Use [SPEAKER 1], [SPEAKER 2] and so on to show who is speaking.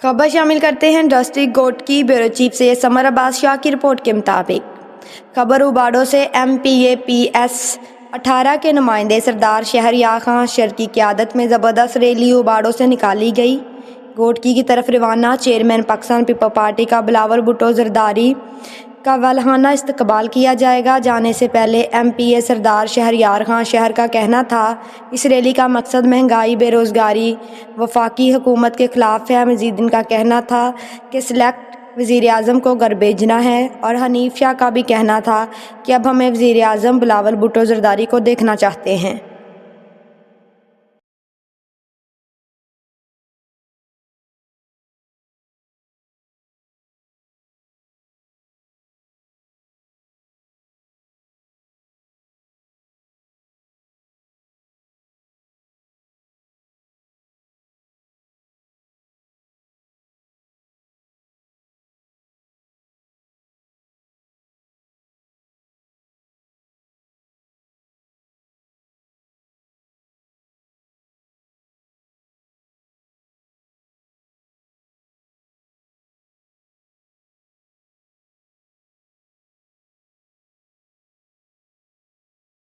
[SPEAKER 1] खबर शामिल करते हैं डिस्ट्रिक्ट कोर्ट की ब्यूरो चीफ से समर अब्बास शाह की रिपोर्ट के मुताबिक। खबर उबाड़ो से MPAPS 18 के नुमाइंदे सरदार शहरयार खां अशर की क़यादत में ज़बरदस्त रैली उबाड़ो से निकाली गई। कोटकी की तरफ रवाना चेयरमैन पाकिस्तान पीपल पार्टी का बिलावल भुट्टो जरदारी का वल्हाना इस्तकबाल किया जाएगा। जाने से पहले MPA सरदार शहरयार खां शहर का कहना था इस रैली का मकसद महंगाई, बेरोज़गारी, वफाकी हुकूमत के ख़िलाफ़ है। मजीद इनका कहना था कि सिलेक्ट वज़ीर आज़म को घर भेजना है और हनीफ शाह का भी कहना था कि अब हमें वज़ीर आज़म बिलावल भुट्टो जरदारी को देखना चाहते हैं।